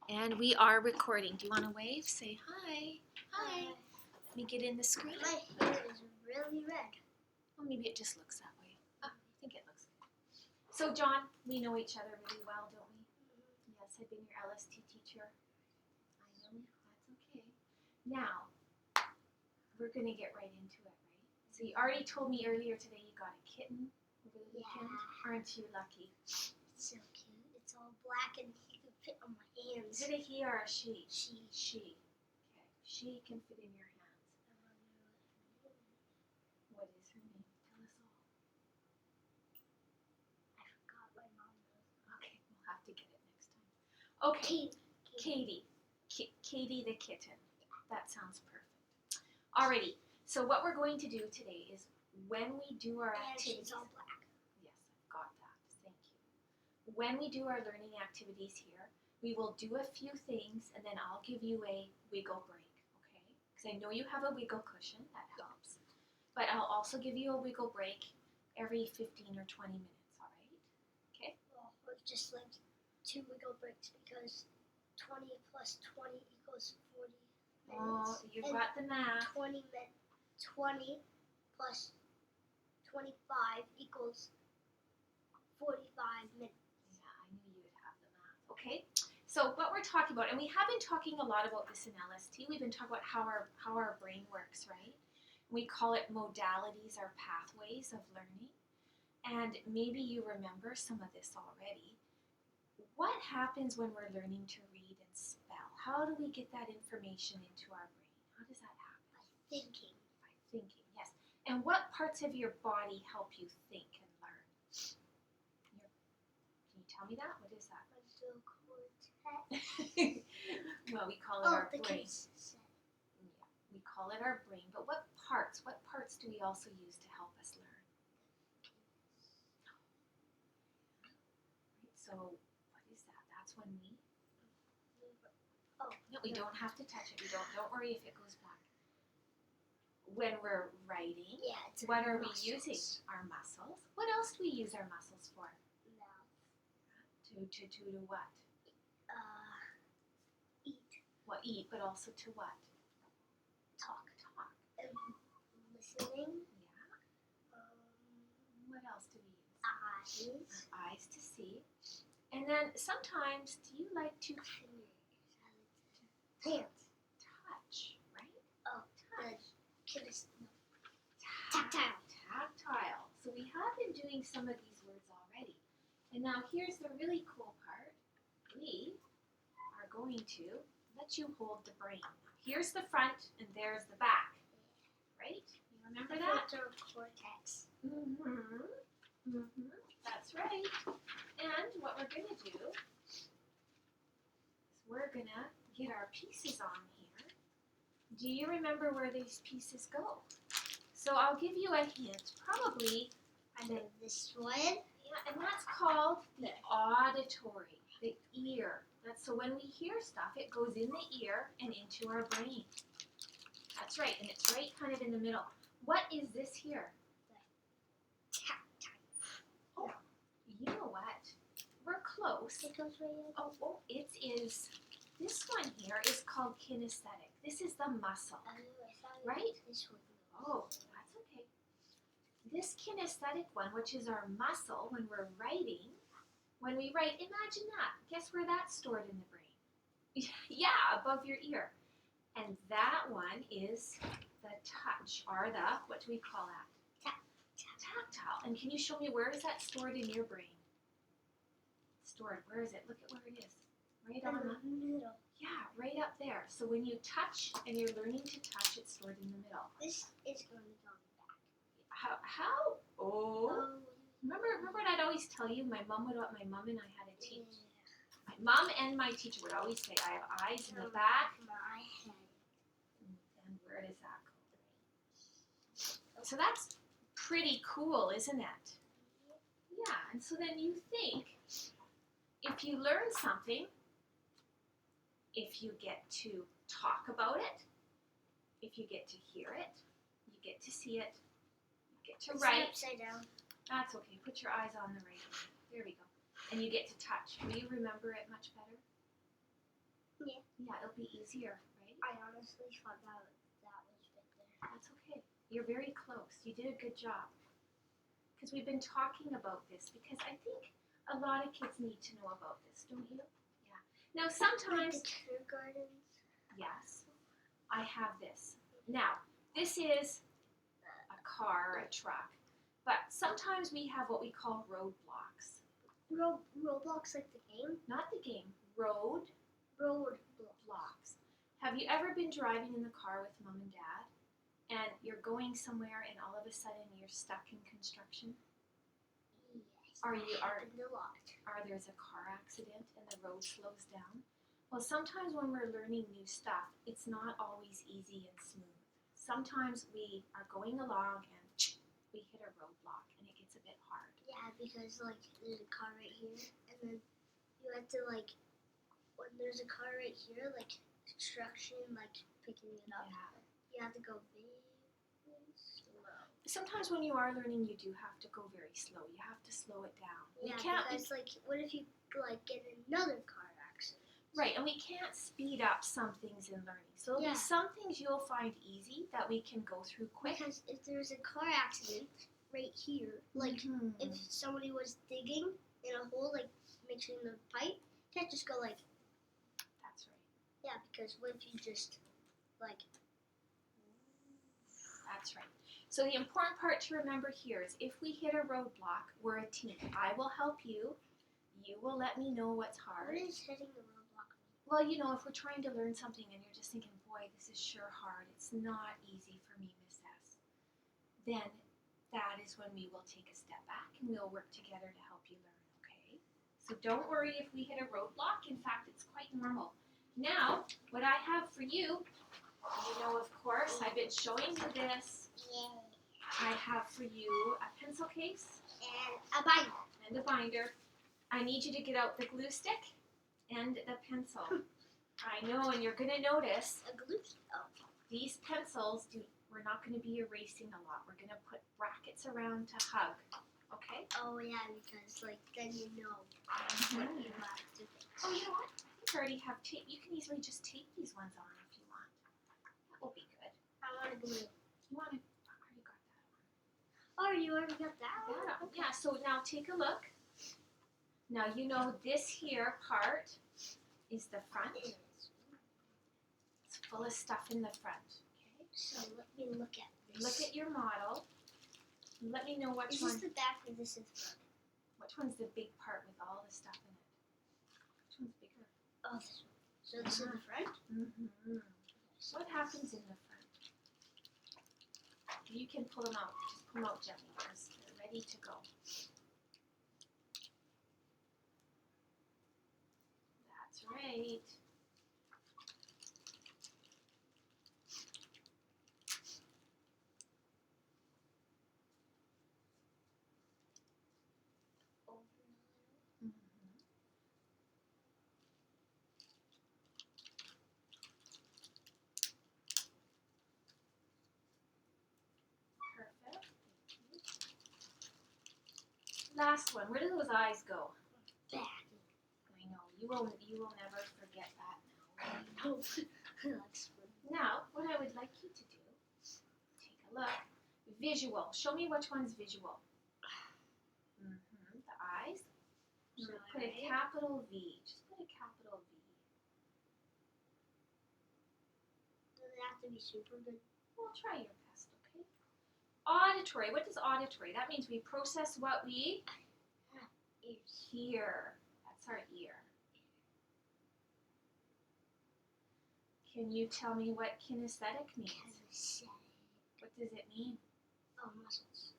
And we are recording. Do you want to wave? Say hi. Hi. Let me get in the screen. My hair is really red. Well, maybe it just looks that way. I think it looks good. So, John, we know each other really well, don't we? Yes, I've been your LST teacher. I know. That's okay. Now, we're going to get right into it, right? So you already told me earlier today you got a kitten over the weekend. Aren't you lucky? It's so cute. It's all black and he can fit on my hands. Is it a he or a she? She. She. Okay. She can fit in your hands. What is her name? Tell us all. I forgot my mom knows. Okay, we'll have to get it next time. Okay. Katie. Katie the kitten. That sounds perfect. Alrighty. So what we're going to do today is when we do our activities. She's all black. Yes, I've got that. Thank you. When we do our learning activities here, we will do a few things and then I'll give you a wiggle break, okay? Because I know you have a wiggle cushion, that helps. But I'll also give you a wiggle break every 15 or 20 minutes, all right? Okay? Well, we've just lived 2 wiggle breaks because 20 plus 20 equals 40 minutes. Oh, you've got the math. 20 plus 25 equals 45 minutes. Yeah, I knew you would have the math. Okay, so what we're talking about, and we have been talking a lot about this in LST, we've been talking about how our brain works, right? We call it modalities or pathways of learning. And maybe you remember some of this already. What happens when we're learning to read and spell? How do we get that information into our brain? How does that happen? By thinking. By thinking, yes. And what parts of your body help you think and learn? Can you tell me that? What is that? Frontal cortex. Well, we call it our the brain. kids said. Yeah, we call it our brain. But what parts do we also use to help us learn? Right, so what is that? That's when we... Oh. No, we don't have to touch it. Don't worry if it goes black. When we're writing, what are we using? Our muscles. What else do we use our muscles for? Mouth. To what? Eat. Well, eat, but also to what? Talk. Talk. Listening. Yeah. What else do we use? Eyes. Our eyes to see. And then sometimes, do you like to... Hands. Touch, right? Oh, touch. Tactile. Tactile. So we have been doing some of these words already. And now here's the really cool part. We are going to let you hold the brain. Here's the front and there's the back. Right? You remember that? Frontal cortex. That's right. And what we're going to do is we're going to get our pieces on here. Do you remember where these pieces go? So I'll give you a hint. Probably, I know this one. Yeah, and that's called the auditory, the ear. So when we hear stuff, it goes in the ear and into our brain. That's right, and it's right kind of in the middle. What is this here? Tactile. Oh, you know what? We're close. It goes right in. Oh, it is. This one here is called kinesthetic. This is the muscle. Right? This one. Oh, that's okay. This kinesthetic one, which is our muscle when we're writing, when we write, imagine that. Guess where that's stored in the brain? Yeah, above your ear. And that one is the touch, or the, what do we call that? Tactile. And can you show me where is that stored in your brain? Stored, where is it? Look at where it is. Right on the middle. Yeah, right up there. So when you touch and you're learning to touch, it's stored in the middle. This is going to go on the back. How? Oh. Remember what I'd always tell you? My mom and I had to teach. My mom and my teacher would always say, I have eyes in the back. My head. And where does that go? So that's pretty cool, isn't it? Yeah, and so then you think, if you learn something, if you get to talk about it, if you get to hear it, you get to see it, you get to write. Upside down. That's okay. Put your eyes on the right. There we go. And you get to touch. Will you remember it much better? Yeah, it'll be easier, right? I honestly thought that was right there. That's okay. You're very close. You did a good job. Because we've been talking about this because I think a lot of kids need to know about this, don't you? Yeah. Now sometimes, Like the kindergartens. yes, I have this. Now, this is a car or a truck, but sometimes we have what we call roadblocks. Roblox, like the game. Not the game, roadblocks. Roadblocks. Have you ever been driving in the car with mom and dad and you're going somewhere and all of a sudden you're stuck in construction? Yes. Are you happened a lot. Or there's a car accident and the road slows down? Well, sometimes when we're learning new stuff, it's not always easy and smooth. Sometimes we are going along and we hit a roadblock and it gets a bit hard. Yeah, because like there's a car right here, and then you have to like when there's a car right here, like construction, like picking it up. Yeah. You have to go very slow. Sometimes when you are learning, you do have to go very slow. You have to slow it down. Yeah, we can't, because like what if you like get another car accident? right, and we can't speed up some things in learning. So there'll be some things you'll find easy that we can go through quick. Because if there's a car accident right here, like if somebody was digging in a hole, like mixing the pipe, you can't just go like. That's right. Yeah, because what if you just like. That's right. So the important part to remember here is if we hit a roadblock, we're a team. I will help you. You will let me know what's hard. What is hitting the roadblock mean? Well, you know, if we're trying to learn something and you're just thinking, boy, this is sure hard, it's not easy for me, Miss S, then that is when we will take a step back and we'll work together to help you learn, okay? So don't worry if we hit a roadblock. In fact, it's quite normal. Now, what I have for you, you know, of course, I've been showing you this. Yeah. I have for you a pencil case And a binder. and a binder. I need you to get out the glue stick and the pencil. I know, and you're going to notice A glue. Oh. these pencils, we're not going to be erasing a lot. We're going to put brackets around to hug, okay? Oh yeah, because like then you know what you have to fix. Oh, you know what? I think I already have tape. You can easily just tape these ones on if you want. That will be good. I want to glue. You want to? I already got that one. Oh, you already got that one? Yeah, yeah. So now take a look. Now you know this here part is the front. It is. It's full of stuff in the front. Okay. So let me look at this. Look at your model. Let me know which Is one. this the back or this is front? Which one's the big part with all the stuff in it? Which one's bigger? Oh, this one. So this is the front? Mm-hmm. What happens in the front? You can pull them out. Just pull them out gently because they're ready to go. That's right. Mm-hmm. Perfect. Last one. Where do those eyes go? Back. I know. You will never forget that now. No. That's fun. Now, what I would like you to do, take a look. Visual. Show me which one's visual. The eyes. So Put a capital V. Just put a capital V. Does it have to be super good? Well, try your best, okay? Auditory. What does auditory? That means we process what we Ears. hear. That's our ear. Can you tell me what kinesthetic means? Kinesthetic. What does it mean? Oh, muscles.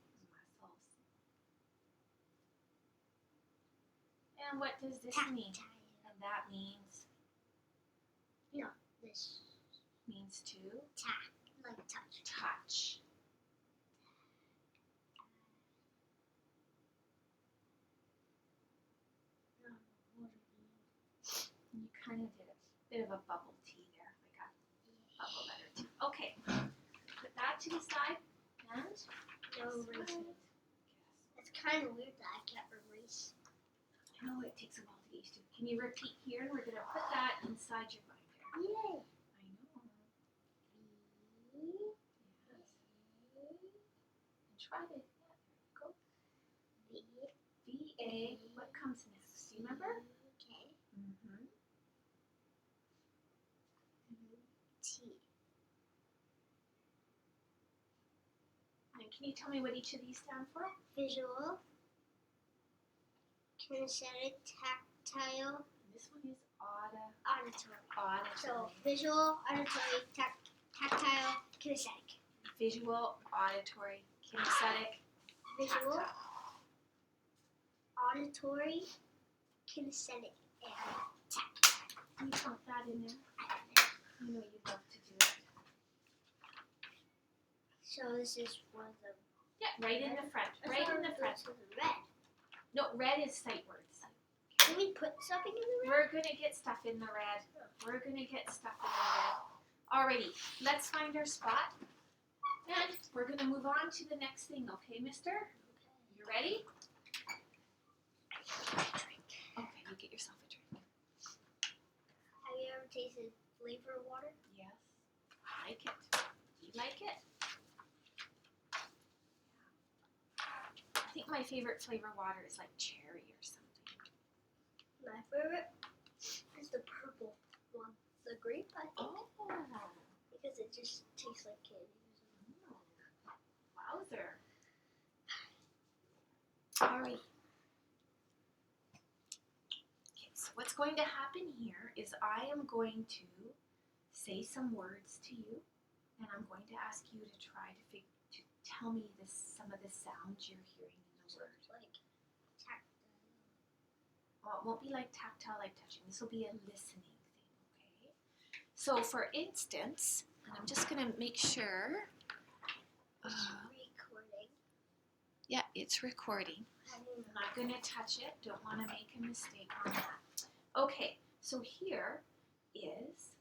Muscles. And what does this mean? Tactile. And that means This. means to Like touch. touch. No, what it means. You kind of did a bit of a bubble T there, like a bubble letter T. Okay, put that to the side and No this erasing. one. It's kind of weird that I can't erase. I know it takes a while to get used to. Can you repeat here? We're going to put that inside your binder. Yay. I know. V. Yes. And try to, yeah, there you go. V. V-A. What comes next? Do you remember? Okay. Mm-hmm. T. And can you tell me what each of these stand for? Visual. Kinesthetic. Tactile. And this one is Auditory. auditory. So visual, auditory, tactile, kinesthetic. Visual, auditory, kinesthetic, Visual, tactile. auditory, kinesthetic, and tactile. Can you count that in there? I know you'd love to do it. So this is one of them. Yeah, right in the front. Right in the front. This was red. No, red is sight words. Can we put something in the red? We're gonna get stuff in the red. We're gonna get stuff in the red. Alrighty, let's find our spot. And we're gonna move on to the next thing, okay, mister? You ready? Okay, you get yourself a drink. Have you ever tasted flavor water? Yes. I like it. Do you like it? I think my favorite flavor water is like cherry or something. My favorite is the purple one. The grape, I think. Oh. Because it just tastes like candy. Wowzer. Alright. Okay, so what's going to happen here is I am going to say some words to you, and I'm going to ask you to try to tell me some of the sounds you're hearing in the word. Like tactile. Well, it won't be like tactile, like touching. This will be a listening thing, okay? So, for instance, and I'm just going to make sure. Recording. Yeah, it's recording. I I'm not going to touch it. Don't want to make a mistake on that. Okay, so here is,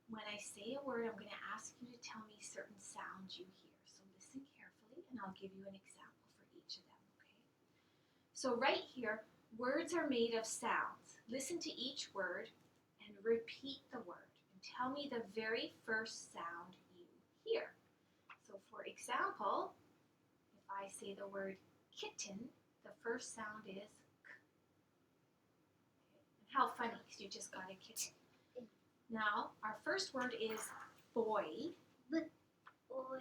when I say a word, I'm going to ask you to tell me certain sounds you hear. So listen carefully, and I'll give you an example for each of them, okay? So right here, words are made of sounds. Listen to each word and repeat the word. And tell me the very first sound you hear. So for example, if I say the word kitten, the first sound is k. Okay. And how funny, because you just got a kitten. Now, our first word is boy. Boy.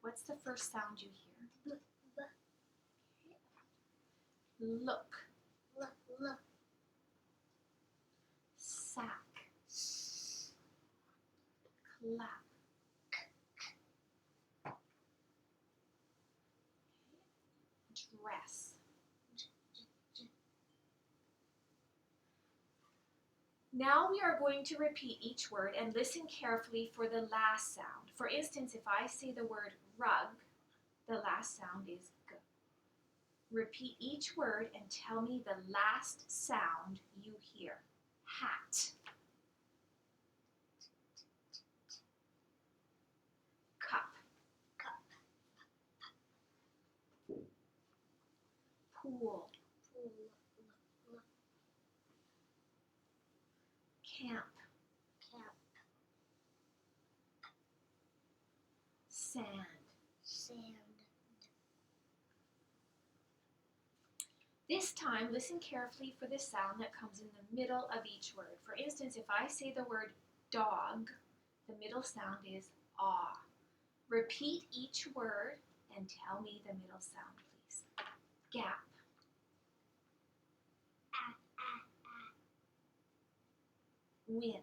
What's the first sound you hear? Look. Look. Sack. Clap. Dress. Now we are going to repeat each word and listen carefully for the last sound. For instance, if I say the word rug, the last sound is g. Repeat each word and tell me the last sound you hear. Hat. Cup. Pool. Camp. Sand. This time, listen carefully for the sound that comes in the middle of each word. For instance, if I say the word dog, the middle sound is ah. Repeat each word and tell me the middle sound, please. Gap. Win.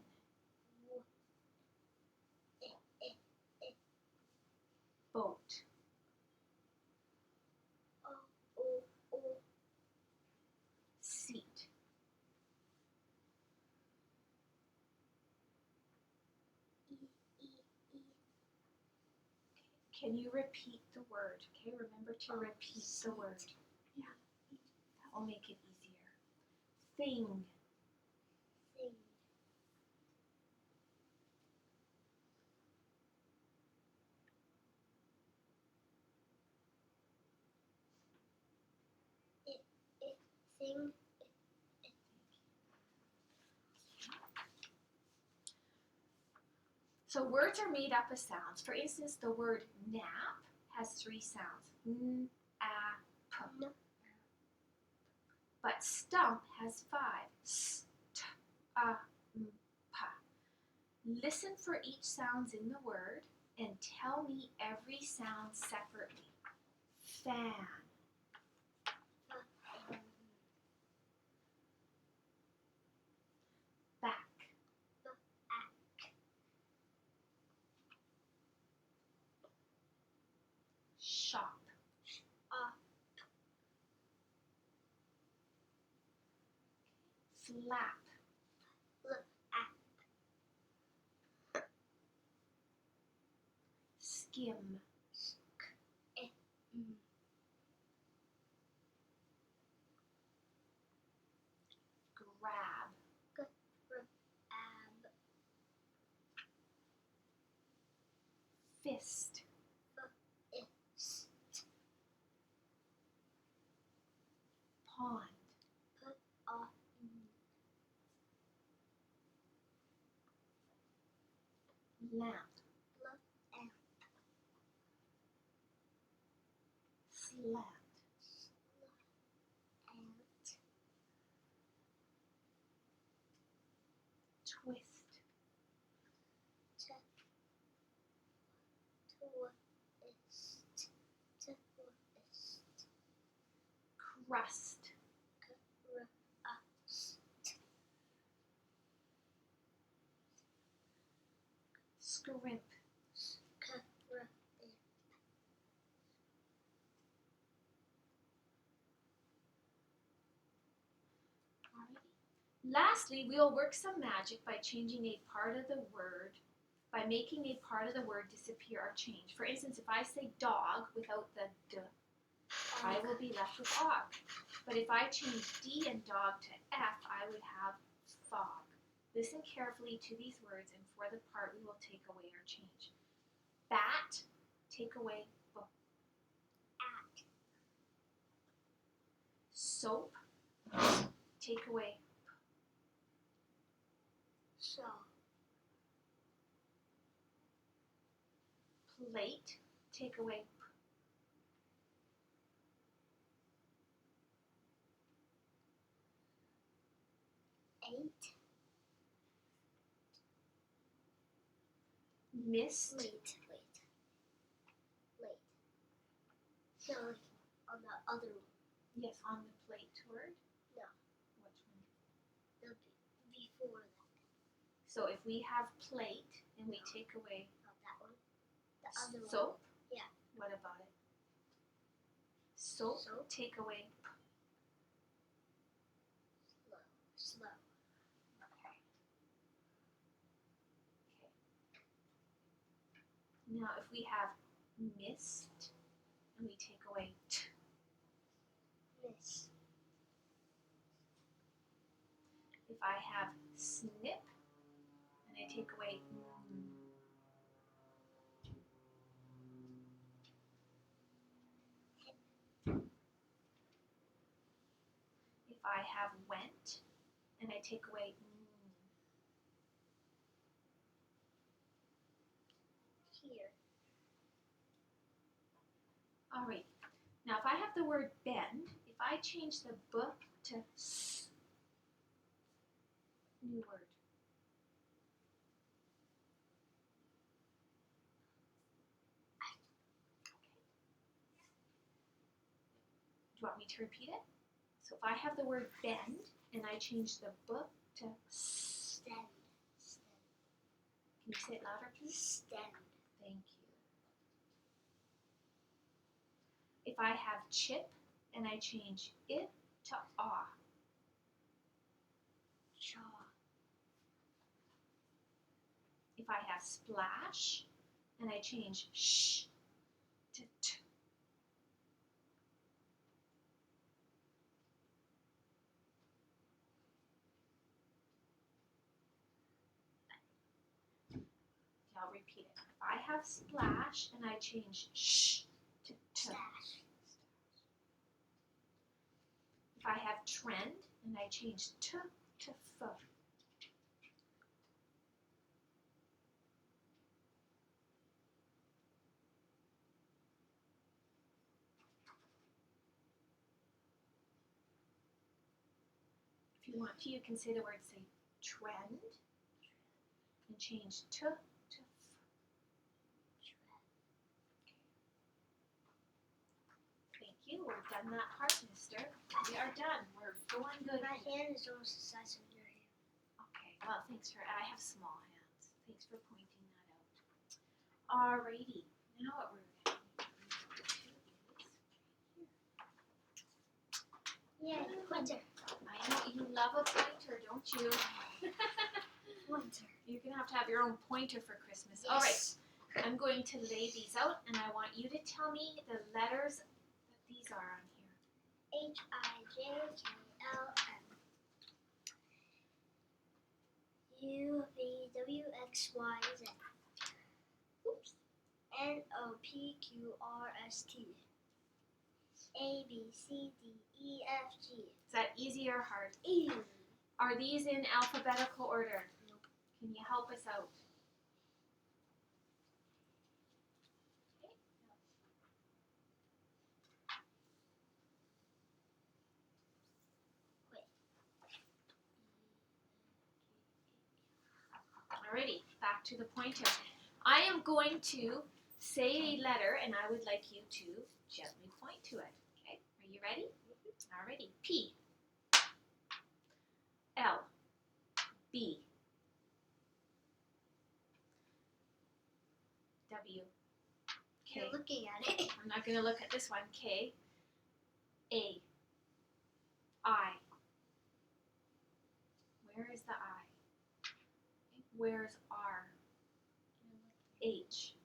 Boat. Seat. Can you repeat the word? Okay, remember to repeat the word. Yeah, that will make it easier. Thing. Thing. So words are made up of sounds. For instance, the word nap has 3 sounds. N, a, p. No. But stump has 5. S, t, a, m, p. Listen for each sound in the word and tell me every sound separately. Fan. Back. Shop. Flap. Skim. Grab. Fist. Pond. Lamp. Slant. Twist. Crust. Scrimp. Lastly, we'll work some magic by changing a part of the word, by making a part of the word disappear or change. For instance, if I say dog without the d, I will be left with og. But if I change d and dog to f, I would have fog. Listen carefully to these words, and for the part we will take away or change. Bat, take away b. At. Soap, take away So. plate, take away Eight. mist. Wait. So like on the other one. Yes, on the plate word. No. Which one? It'll be before that. So if we have plate and we take away Not that one. The other one. soap, Yeah. what about it? Soap, Soap. take away Slow. Okay. Now if we have mist and we take away t, Miss. if I have snip and I take away n, if I have went and I take away n, Here. all right. Now if I have the word bend, if I change the b to s, new word. Do you want me to repeat it? So if I have the word bend and I change the b to s, Stand. can you say it louder, please? Stand. Thank you. If I have chip and I change it to ah, Jaw. if I have splash and I change sh to t, I'll repeat it. If I have splash and I change sh to t, Stash. if I have trend and I change t to f, If you want to, you can say the word, say, trend, and change to f. Thank you. We've done that part, mister. We are done. We're going good. My hand is almost the size of your hand. Okay, well, thanks for, I have small hands. Thanks for pointing that out. Alrighty, now what we're going to do is Yeah, pointer. I know you love a pointer, don't you? Pointer. You're going to have your own pointer for Christmas. Yes. Alright, I'm going to lay these out, and I want you to tell me the letters that these are on here. H-I-J-K-L-M. U-V-W-X-Y-Z. Oops. N-O-P-Q-R-S-T. A-B-C-D-E-F-G. Is that easy or hard? Easy. Are these in alphabetical order? Nope. Can you help us out? Alrighty, back to the pointer. I am going to say a letter, and I would like you to gently point to it. Okay, are you ready? Alrighty. P, L, B, W, K. You're looking at it. I'm not going to look at this one. K, A, I. Where is the I? Where's R? H.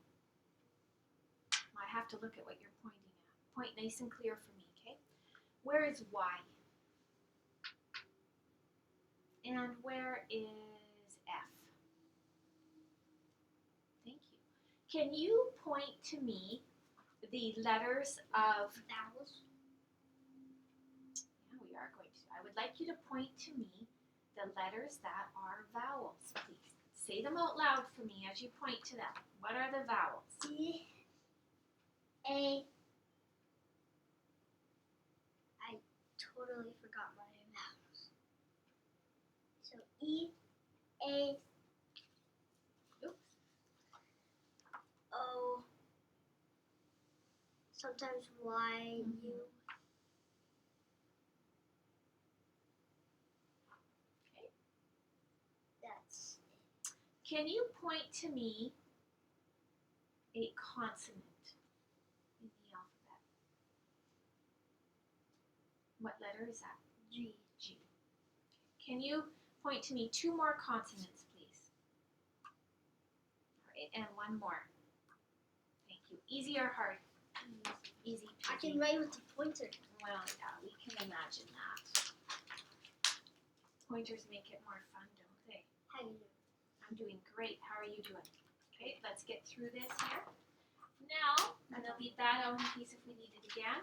I have to look at what you're pointing at. Point nice and clear for me, okay? Where is Y? And where is F? Thank you. Can you point to me the letters of... Vowels. Yeah, we are going to. I would like you to point to me the letters that are vowels, please. Say them out loud for me as you point to them. What are the vowels? C, A. I totally forgot my vowels. So E, A, Oops. O, sometimes Y, U. Okay. That's Can you point to me a consonant in the alphabet? What letter is that? G. G. Can you point to me two more consonants, please? All right, and one more. Thank you. Easy or hard? Easy. I can write with the pointer. Well, yeah, we can imagine that. Pointers make it more fun, don't they? How do you do? I'm doing great. How are you doing? Okay, let's get through this here. Now, I'm going to leave that out in case if we need it again.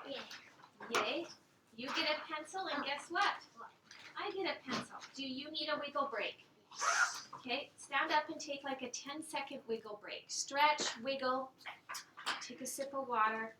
Yeah. Yay. You get a pencil, and guess what? What? I get a pencil. Do you need a wiggle break? Okay, stand up and take like a 10-second wiggle break. Stretch, wiggle, take a sip of water.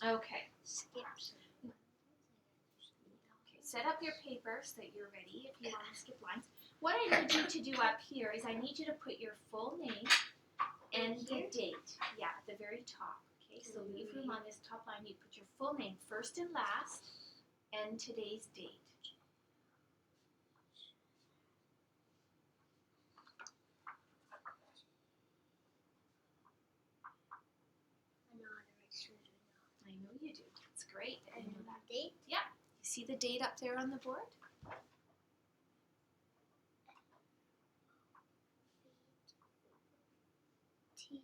Okay. Skips. Okay, set up your paper so that you're ready if you want to skip lines. What I need you to do up here is I need you to put your full name and the date. Yeah, at the very top. Okay, so leave room on this top line. You put your full name first and last and today's date. I know how to write straight now. I know you do. It's great that you know that. Date? You see the date up there on the board? T.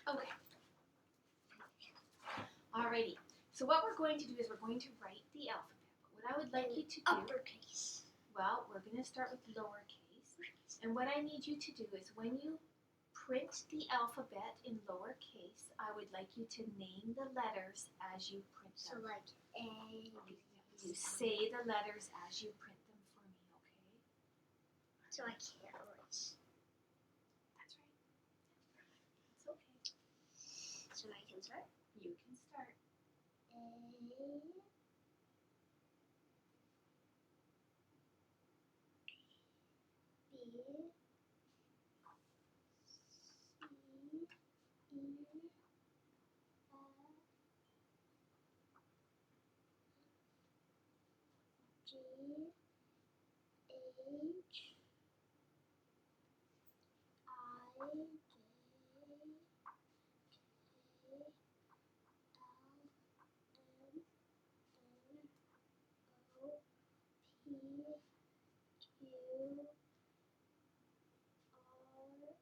Okay. Alrighty. So what we're going to do is we're going to write the alphabet. But what I would like you to do, Uppercase. well, we're going to start with lowercase. And what I need you to do is when you print the alphabet in lowercase, I would like you to name the letters as you print So them. like A, B, You say the letters as you print them for me, okay? So I can't write. That's right. It's okay. So I can start. You can start. A, B, C, E, F, G, H, I, J, K, L, M, N, O, P, Q, R, S,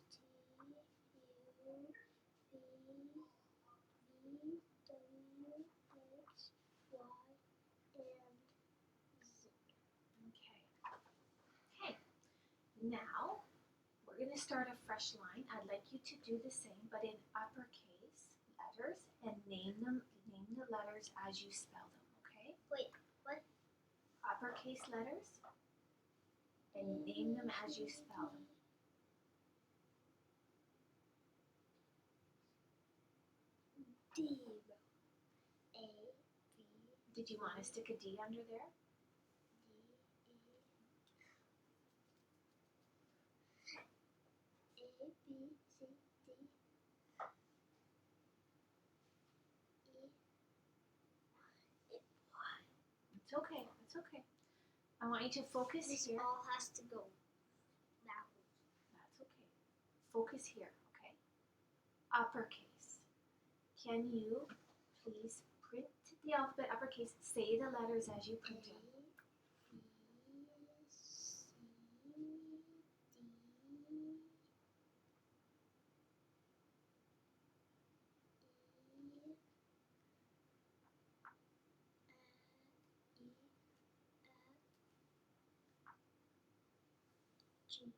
T, U, V, W, X, Y, and Z. Okay. Okay. Now, we're going to start a fresh line. I'd like you to do the same, but in uppercase letters, and name the letters as you spell them, okay? Wait, what? Uppercase letters, and name them as you spell them. D. A, B, Did you want to stick a D under there? D, E, A, B, C, D, E, It's okay. It's okay. I want you to focus This here. all has to go backwards. That's okay. Focus here, okay? Uppercase. Can you please print the alphabet uppercase? Say the letters as you print them. A, B, C, D, E, G, H, H, I, K,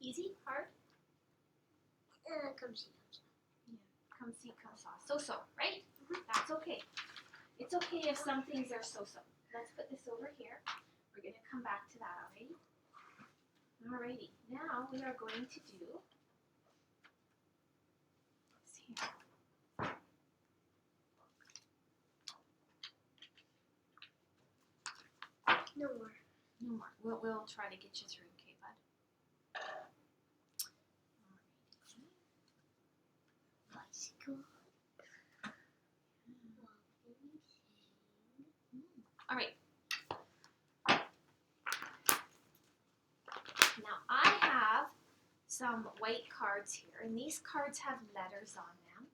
Easy? Hard? come see, come see. Yeah. Come see, come saw. So-so, right? That's okay. It's okay if some things are so-so. Let's put this over here. We're going to come back to that, alrighty? Alrighty. Now we are going to do this here. No more. No more. We'll try to get you through, okay, bud? Bicycle. All right. Now I have some white cards here, and these cards have letters on them.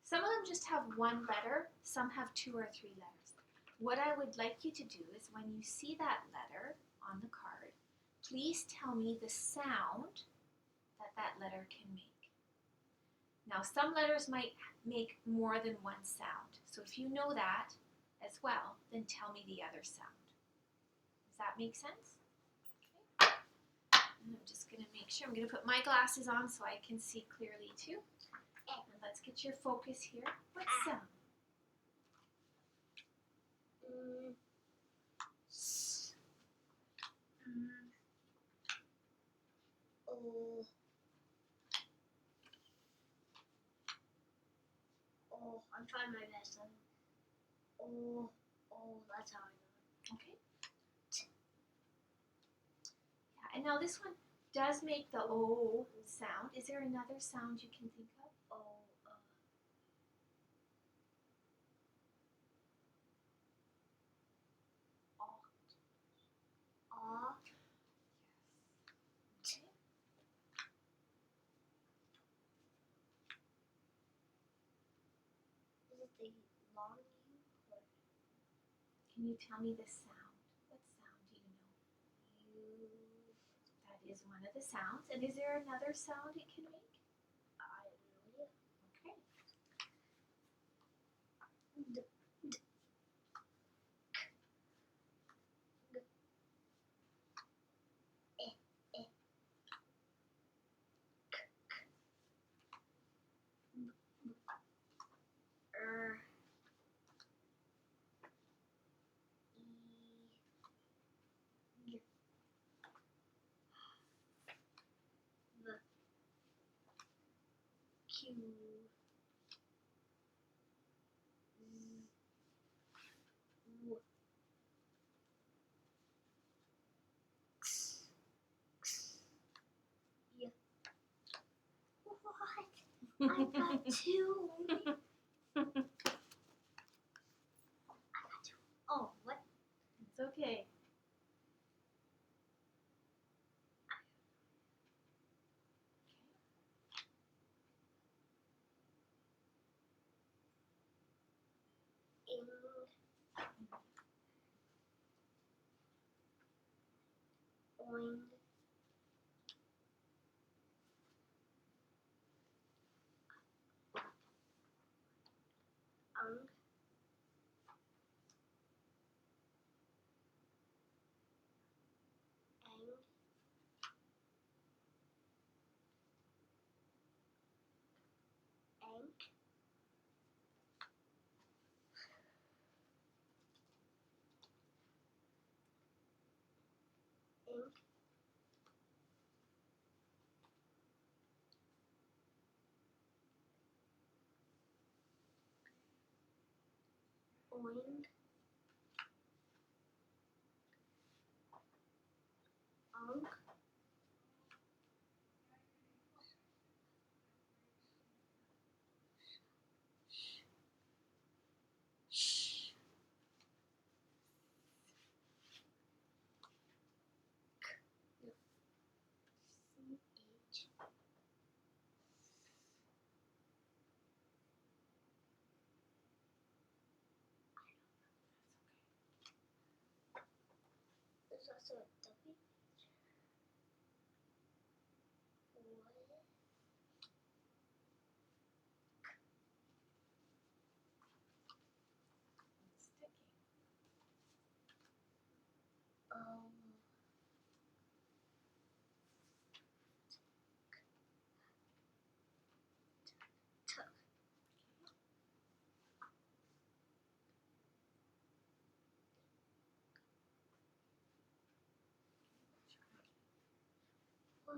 Some of them just have one letter, some have 2 or 3 letters. What I would like you to do is when you see that letter on the card, please tell me the sound that that letter can make. Now some letters might make more than one sound, so if you know that as well, then tell me the other sound. Does that make sense? Okay. And I'm just going to make sure, I'm going to put my glasses on so I can see clearly too. And let's get your focus here. What sound? Oh. Oh, I'm trying my best. Oh, that's how I know it. Okay. Yeah, and now this one does make the O sound. Is there another sound you can think of? Oh, aw. Okay. Is it the long U or Can you tell me the sound? What sound do you know? U? That is one of the sounds. And is there another sound it can make? I have no idea. Okay. Er. E. V. Q. Z. W. X. Y. What? I got two. I got two. Oh, what? It's okay. Ing. Oing. Ung. Ang. Ank. Ink. Oing. Unk. Sh. CH. There's also a W. What? It's sticking. T. What?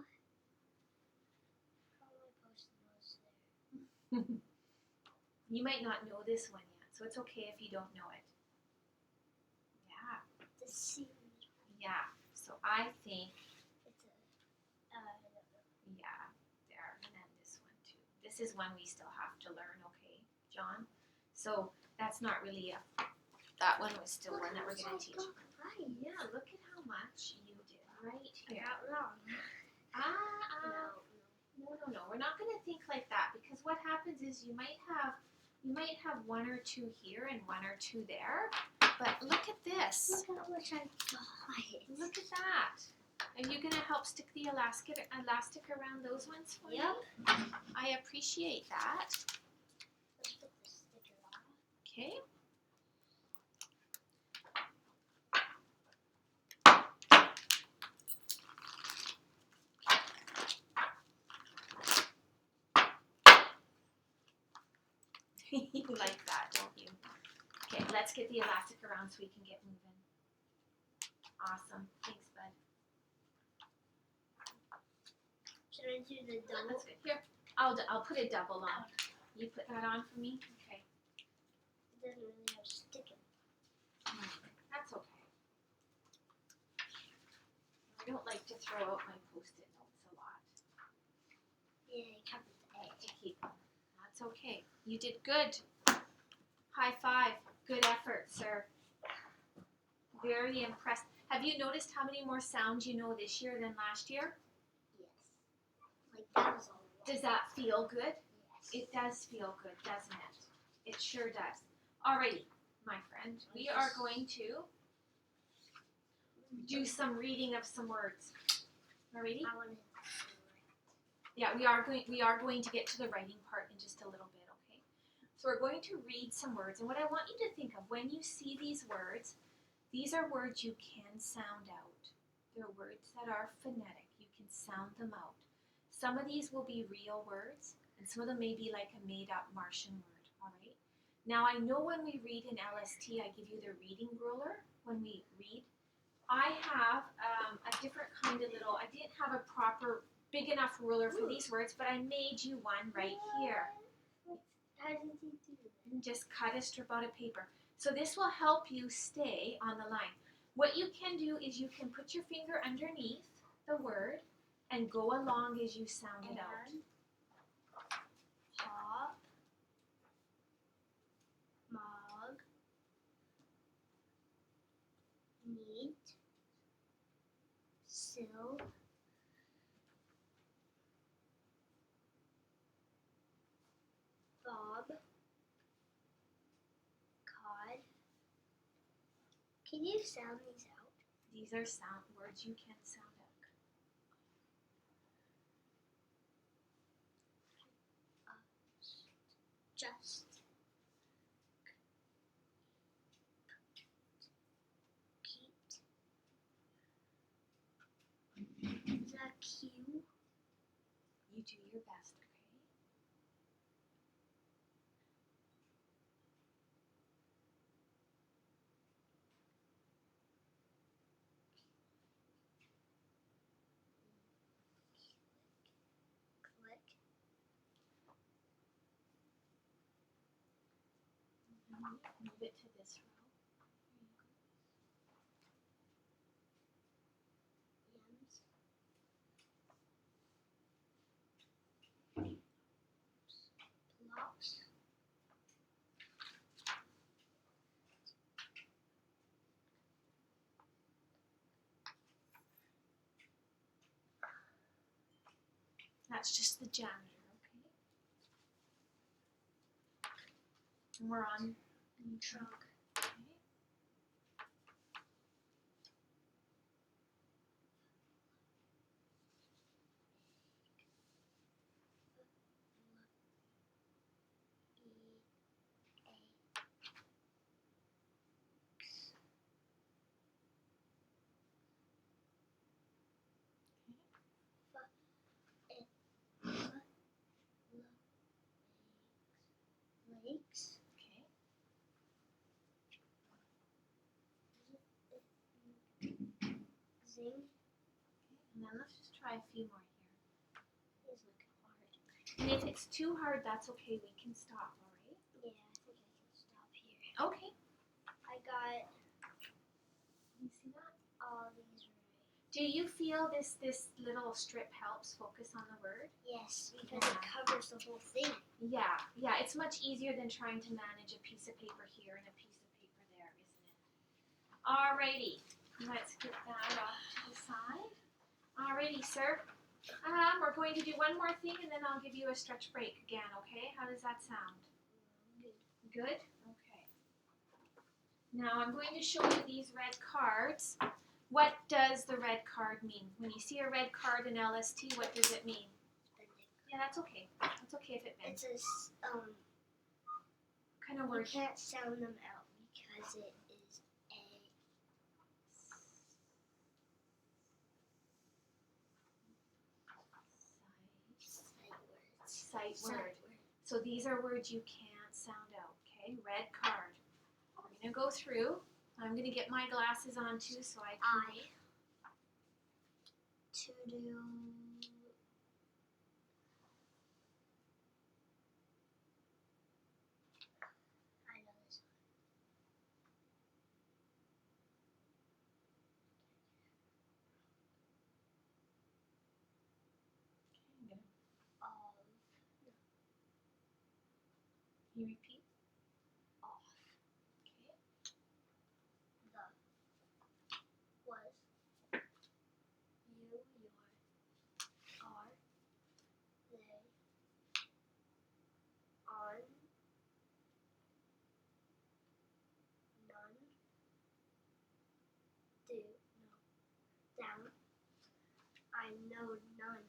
How am I posting those there? You might not know this one yet, so it's okay if you don't know it. Yeah. The C. Yeah. So I think, It's a. I don't know. yeah, there, and then this one too. This is one we still have to learn, okay, John? So that's not really that one was still one that we're going to teach. Right. Yeah, look at how much you did right I here. got wrong. No. We're not going to think like that, because what happens is you might have one or two here and one or two there. But look at this. Look at how much I got. Look at that. Are you going to help stick the elastic around those ones for me? Yep. I appreciate that. Let's put the sticker on. Okay. You like that, don't you? Okay, let's get the elastic around so we can get moving. Awesome. Thanks, bud. Can I do the double? That's good. Here, I'll put a double on. You put that on for me? Okay. It doesn't really have stick in it. That's okay. I don't like to throw out my post-it notes a lot. Yeah, it covers the I like edge. to keep them. That's okay. You did good. High five. Good effort, sir. Very impressed. Have you noticed how many more sounds you know this year than last year? Yes. Like that was all. Does that feel good? Yes. It does feel good, doesn't it? It sure does. Alrighty, my friend. We are going to do some reading of some words. Alrighty? I want to. Yeah, we are going to get to the writing part in just a little bit, okay? So we're going to read some words, and what I want you to think of when you see these words, these are words you can sound out. They're words that are phonetic. You can sound them out. Some of these will be real words, and some of them may be like a made-up Martian word, alright? Now I know when we read in LST, I give you the reading ruler when we read. I have a different kind of little, I didn't have a proper big enough ruler for these words, but I made you one right here. How did you do that? And just cut a strip out of paper. So this will help you stay on the line. What you can do is you can put your finger underneath the word and go along as you sound it out. Hop, mog, neat, sill, bob, cod. Can you sound these out? These are sound words you can sound out. Just. Keep. The Q. You do your best, okay? Click. Move it to this row. Yams. Plops. That's just the janitor, okay? And we're on Trunk. okay? Lakes. Okay. Zing. And then let's just try a few more here. Is looking hard. And if it's too hard, that's okay. We can stop, alright? Yeah, I think I can stop here. Okay. I got You see that? all these right. Do you feel this little strip helps focus on the word? Yes, because it covers the whole thing. Yeah, it's much easier than trying to manage a piece of paper here and a piece of paper there, isn't it? Alrighty, let's get that off to the side. Alrighty, sir. We're going to do one more thing and then I'll give you a stretch break again, okay? How does that sound? Good. Good? Okay. Now I'm going to show you these red cards. What does the red card mean? When you see a red card in LST, what does it mean? Yeah, that's okay. That's okay if it bends. It's a Kind of you word. can't sound them out because it is a Sight word. So these are words you can't sound out, okay? Red card. We're going to go through. I'm going to get my glasses on too so I can... To do You repeat. off. Okay. The was you, your, are, they, on, none, do, no, down. I know none.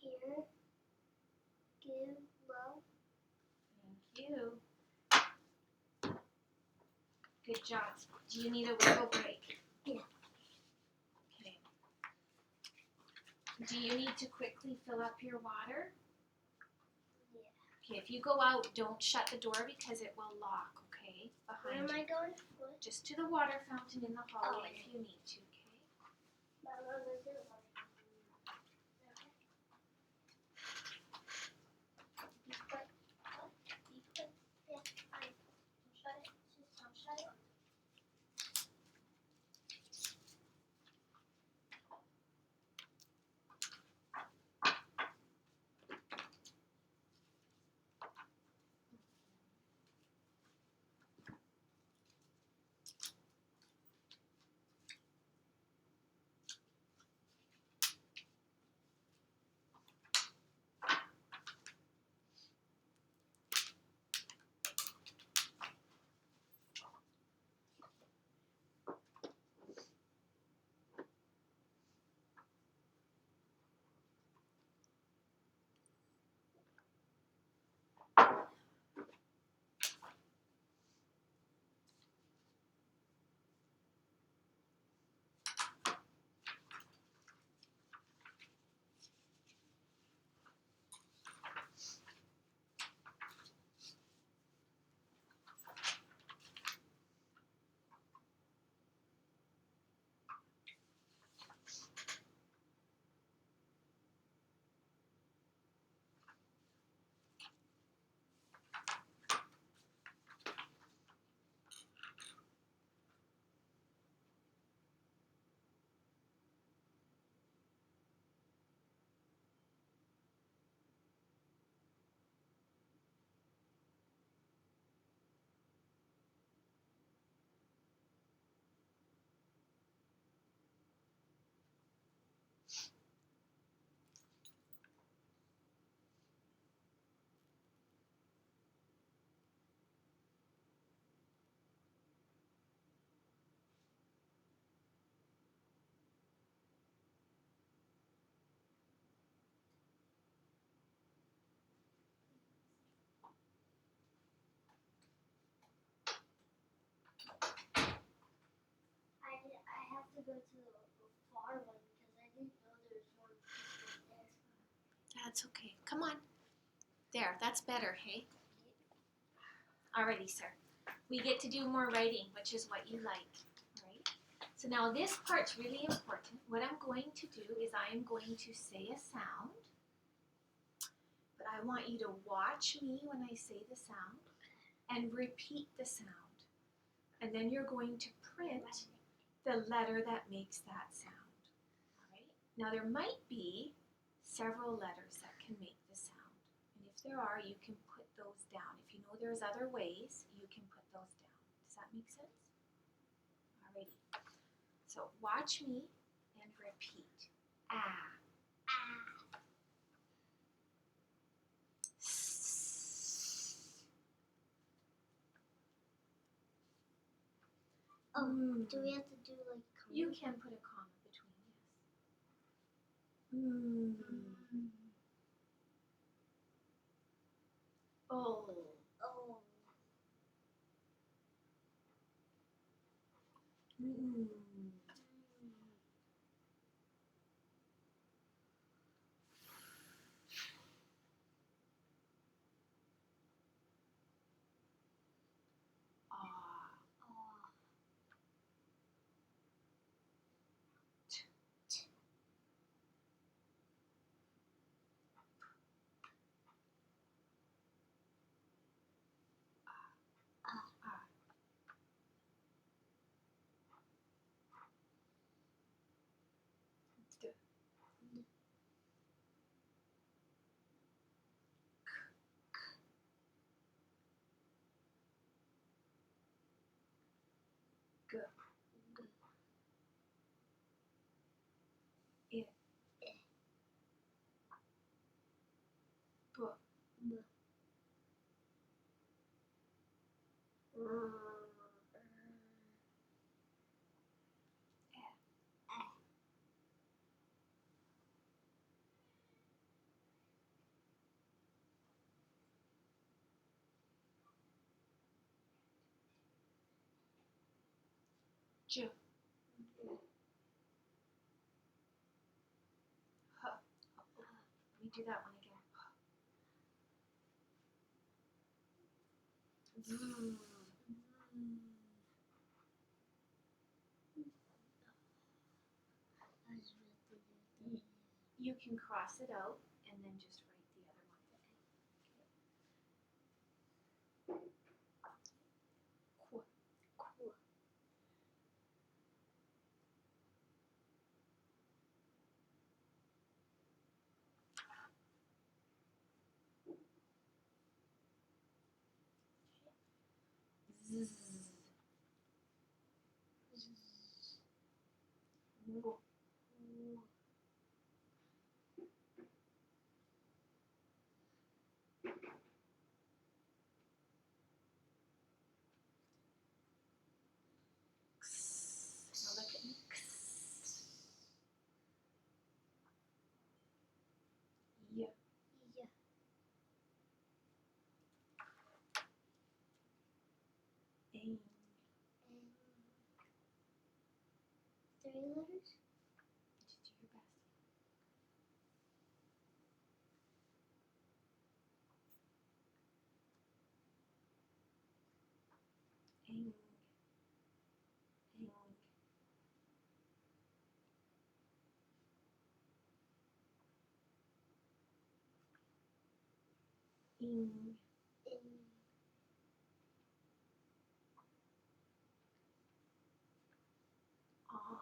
Here, give, love. Thank you. Good job. Do you need a wiggle break? Yeah. Okay. Do you need to quickly fill up your water? Yeah. Okay, if you go out, don't shut the door because it will lock, okay? Where Behind am you. I going? What? Just to the water fountain in the hallway Oh. if you need to, okay? Be quick. What? Be quick. Yeah, fine. Don't shut it. Just don't shut it. I have to go to the far one because I didn't know there was more people there. That's okay. Come on. There, that's better, hey? Alrighty, sir. We get to do more writing, which is what you like, right? So now this part's really important. What I'm going to do is I am going to say a sound, but I want you to watch me when I say the sound and repeat the sound. And then you're going to print the letter that makes that sound. All right? Now there might be several letters that can make the sound. And if there are, you can put those down. If you know there's other ways, you can put those down. Does that make sense? Alrighty. So watch me and repeat. Ah. Oh, do we have to do like comma? You can put a comma between, yes. Oh. Oh. Mm. Ah. Oh. J. H. Let me do that one again. Z. You can cross it out and then just write the other one. Qu. Z. W. X. Now look at me. X. Y. Ing. 3 letters? Just do your best. Ing. Ing. Ing. Ong.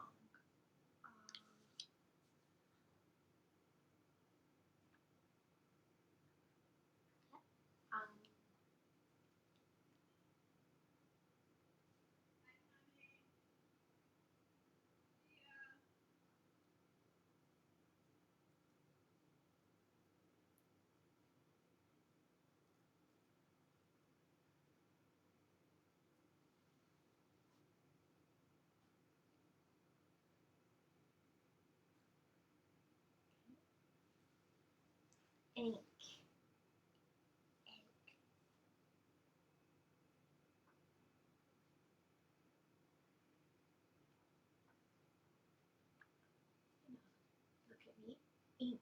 Ang. Ink. Look at me. Ink.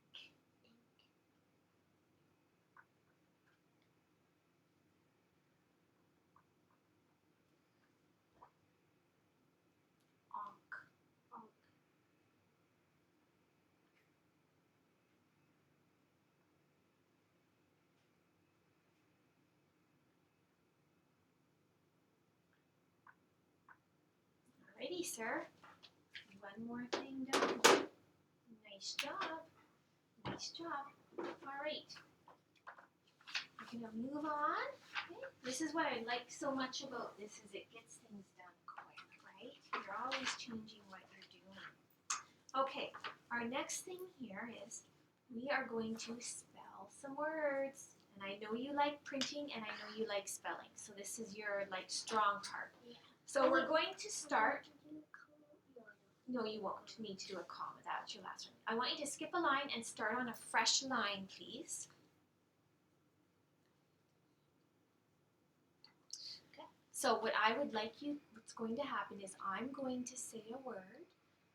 Onk. Alrighty, sir. One more thing done. Nice job. Nice job. Alright. We're gonna move on. Okay. This is what I like so much about this is it gets things done quick, right? You're always changing what you're doing. Okay, our next thing here is we are going to spell some words. And I know you like printing and I know you like spelling. So this is your like strong part. Yeah. So we're going to start. No, you won't need to do a comma. That's your last one. I want you to skip a line and start on a fresh line, please. Okay. So what I would like you, what's going to happen is I'm going to say a word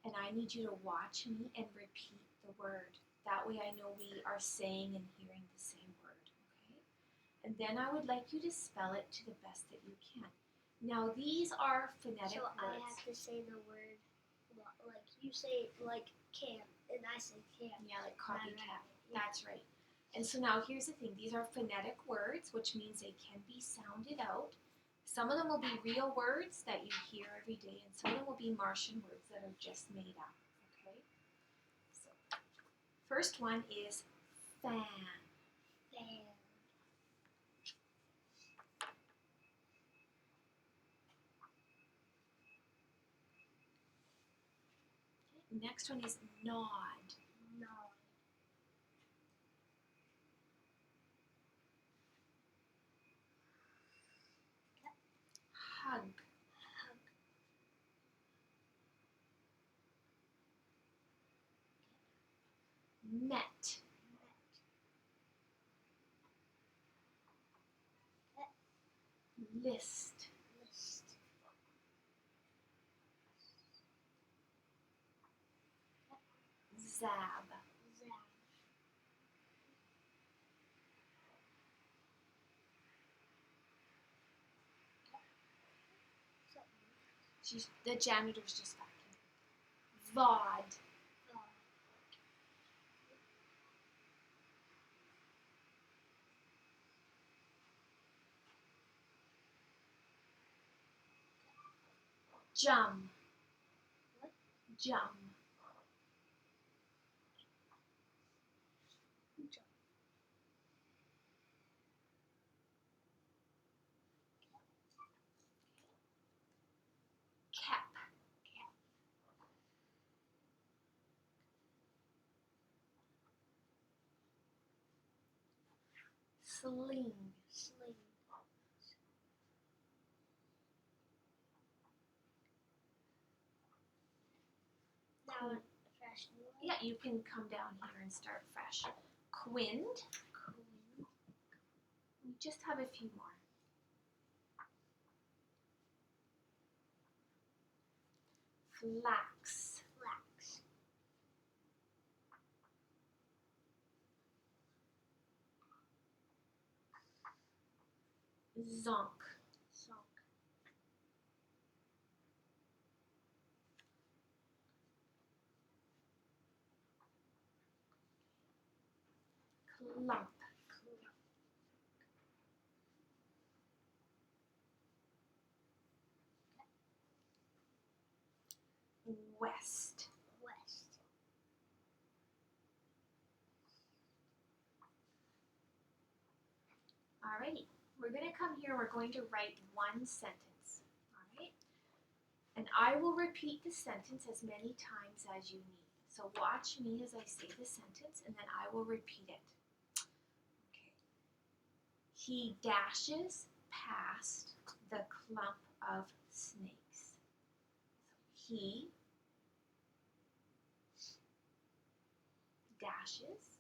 and I need you to watch me and repeat the word. That way I know we are saying and hearing the same word, okay? And then I would like you to spell it to the best that you can. Now these are phonetic So words. I have to say the word, like you say like can, and I say can. Yeah, like copycat. Yeah. That's right. And so now here's the thing. These are phonetic words, which means they can be sounded out. Some of them will be real words that you hear every day, and some of them will be Martian words that are just made up. Okay? So, first one is fan. Fan. Okay, next one is nod. Nod. Hug. Hug. Met. List. List. Zab. Zab. The janitor's just back in. Vod. Jum. What? Jum. Cap. Sling. Sling. Now a fresh new one. Yeah, you can come down here and start fresh. Quind. Queen. We just have a few more. Flax. Flax. Zonk. Zonk. Clump. West. West. Alrighty, we're going to come here, we're going to write one sentence, alright? And I will repeat the sentence as many times as you need. So watch me as I say the sentence and then I will repeat it. Okay. He dashes past the clump of snakes. So he dashes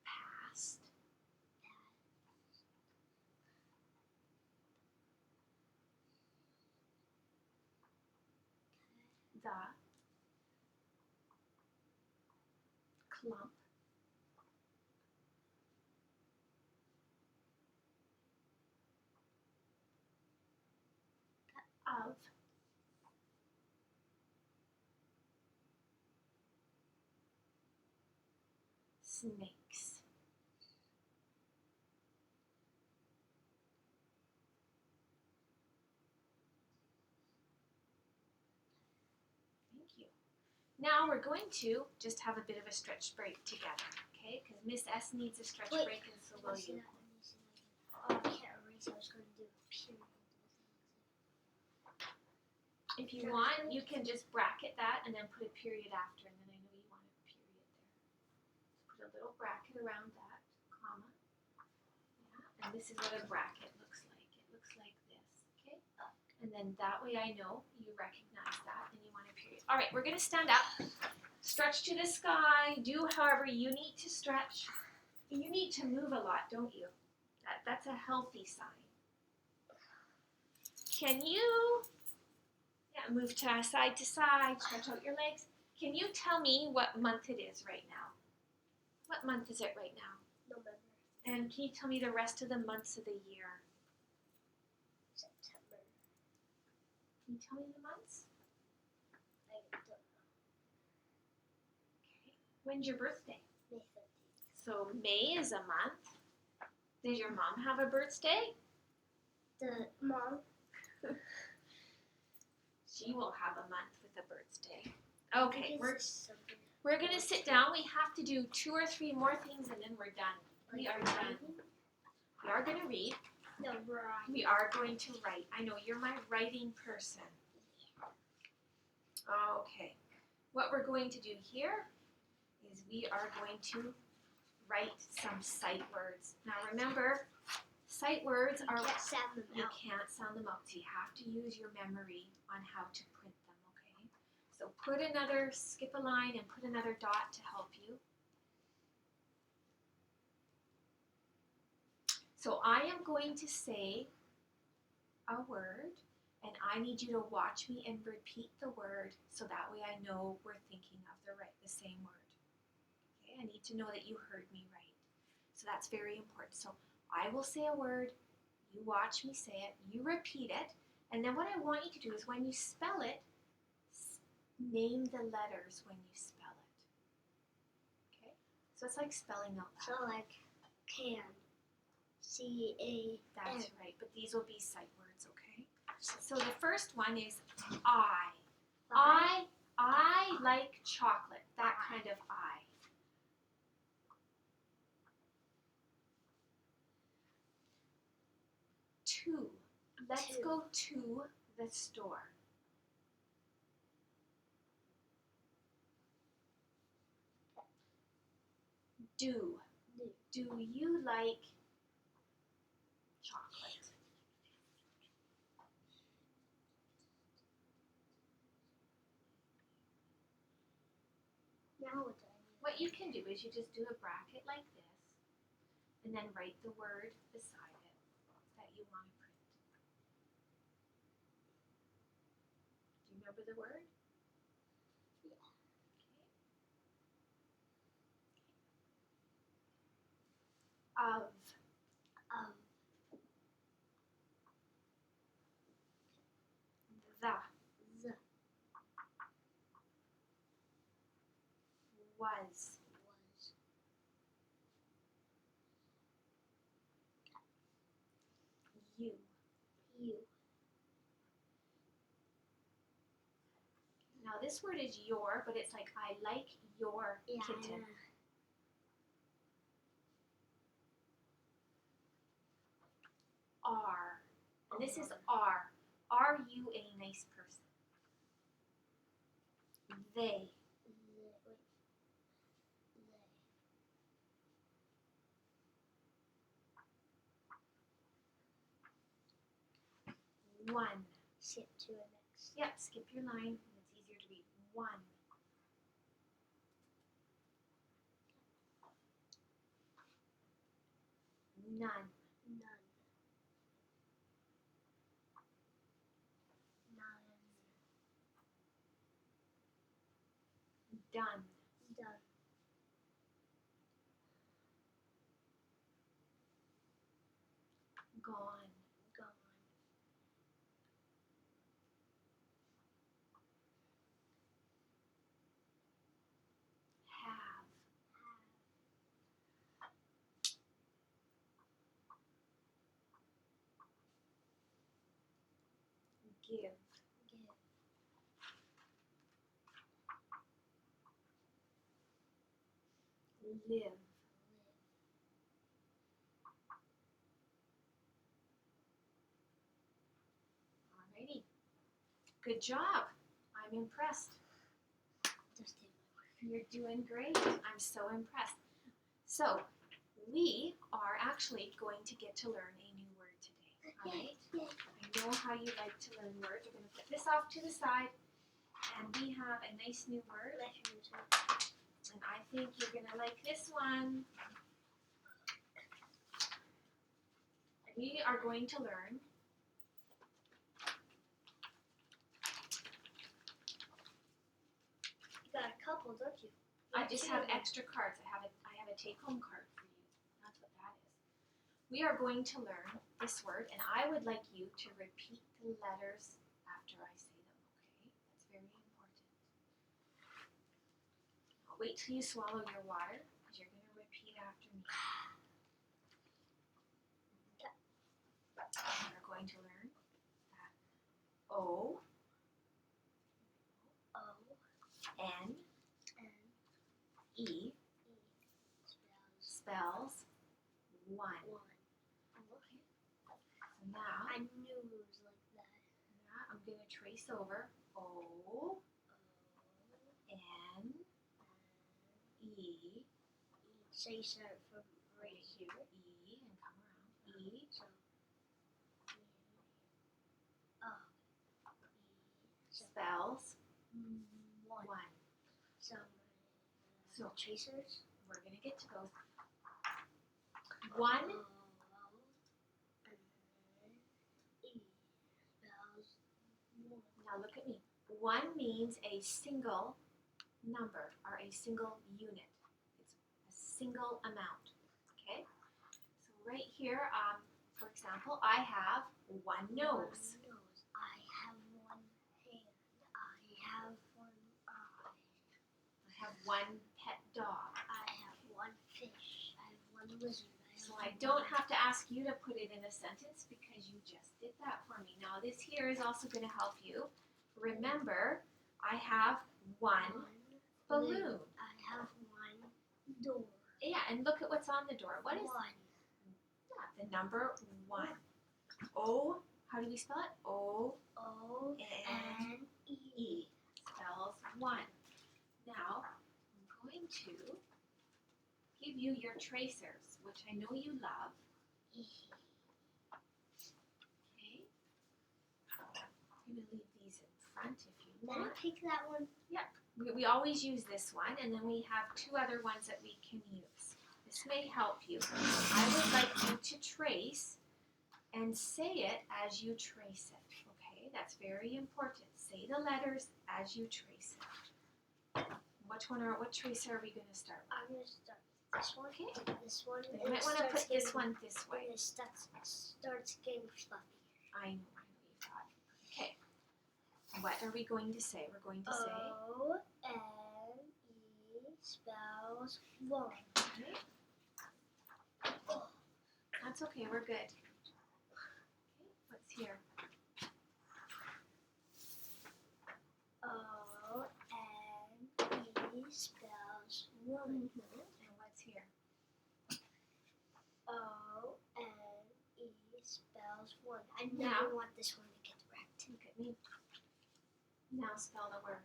past the clump of snakes. Thank you. Now we're going to just have a bit of a stretch break together, okay? Because Miss S needs a stretch Wait, break and so will you. Oh, I can't erase. I was going to do a period. If you want, you can just bracket that and then put a period after, and then I know you want a period there. Put a little bracket around that, comma. Yeah, and this is what a bracket looks like. It looks like this, okay? And then that way I know you recognize that and you want a period. All right, we're going to stand up, stretch to the sky, do however you need to stretch. You need to move a lot, don't you? That's a healthy sign. Can you move to side, stretch out your legs? Can you tell me what month it is right now? What month is it right now? November. And can you tell me the rest of the months of the year? September. Can you tell me the months? I don't know. Okay. When's your birthday? May 15th. So May is a month. Does your mom have a birthday? The mom. She will have a month with a birthday. Okay, Because we're going to sit down. We have to do 2 or 3 more things and then we're done. We are done. We are going to read. No, right. We are going to write. I know you're my writing person. Okay. What we're going to do here is we are going to write some sight words. Now remember, sight words You are... can't sound them You out. can't sound them out, so you have to use your memory on how to print them, okay? So put another, skip a line and put another dot to help you. So I am going to say a word, and I need you to watch me and repeat the word so that way I know we're thinking of the same word. Okay, I need to know that you heard me right. So that's very important. So I will say a word, you watch me say it, you repeat it, and then what I want you to do is when you spell it, name the letters when you spell it. Okay? So it's like spelling out So loud. like can. C-A-N. That's right, but these will be sight words, okay? So the first one is I. I like chocolate. That kind of I. To. Let's To. go to the store. Do. Do you like chocolate? Now what do I need? What you can do is you just do a bracket like this and then write the word beside it that you want to print. Do you remember the word? Yeah. Okay. Of. The. Was. You. Now this word is your, but it's like I like your kitten. Are. And this is are. Are you a nice person? They. One. Skip to the next. Yep, skip your line. It's easier to read. One. None. Done. Gone. Have. Give. Live. Alrighty. Good job. I'm impressed. You're doing great. I'm so impressed. So, we are actually going to get to learn a new word today. Alright? I know how you like to learn words. We're going to put this off to the side. And we have a nice new word. And I think you're going to like this one. We are going to learn You got a couple, don't you? I just have extra cards. I have a take-home card for you. That's what that is. We are going to learn this word, and I would like you to repeat the letters after I say them, okay? That's very important. I'll wait till you swallow your water, because you're going to repeat after me. We're going to learn that O, N, E spells one. Okay. So now, I knew it was like that. I'm going to trace over O, N, E. So you start from Right here, E, and come around. E. So, Spells one. So tracers. We're going to get to those. One. And then E. Now look at me. 1 means a single number or a single unit. It's a single amount. Okay? So right here, for example, I have 1 nose. I have 1 hand. I have 1 eye. I have 1 pet dog. I have 1 fish. I have 1 lizard. So I don't have to ask you to put it in a sentence because you just did that for me. Now this here is also going to help you. Remember, I have 1 balloon. I have 1 door. Yeah, and look at what's on the door. What is 1? that? The number 1. O, how do we spell it? O-N-E. O-N-E. Spells 1. Now, I'm going to give you your tracers, which I know you love. Okay? I'm going to leave these in front if you Let me want. pick that one. We always use this one, and then we have 2 other ones that we can use. This may help you. I would like you to trace and say it as you trace it. Okay? That's very important. Say the letters as you trace it. What tracer are we going to start with? I'm going to start with this one. Okay. And this one. You and might it want to starts put this getting- one this way. And it starts getting fluffy. I know you thought. Okay. What are we going to say? We're going to say. O-N-E spells 1. Okay. That's okay. We're good. Okay. What's here? O-N-E spells 1. And what's here? O-N-E spells 1. I Now- never want this one to get wrecked. Look at me. Now spell the word.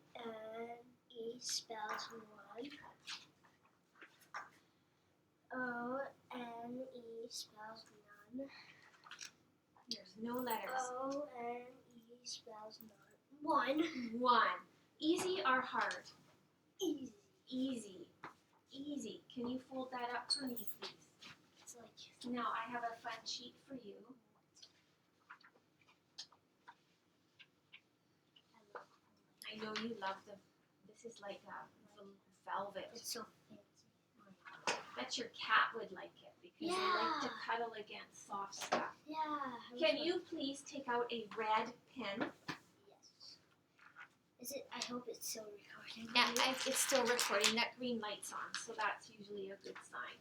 O-N-E spells 1. O-N-E spells none. There's no letters. O-N-E spells none. 1. 1. Easy or hard? Easy. Easy. Easy. Can you fold that up for me, please? It's like Now I have a fun sheet for you. I know you love them. This is like a little velvet. it's so fancy. Bet your cat would like it because they like to Yeah. cuddle against soft stuff. Yeah. Can you please take out a red pen? Yes. Is it? I hope it's still recording. Yeah, it's still recording. That green light's on, so that's usually a good sign.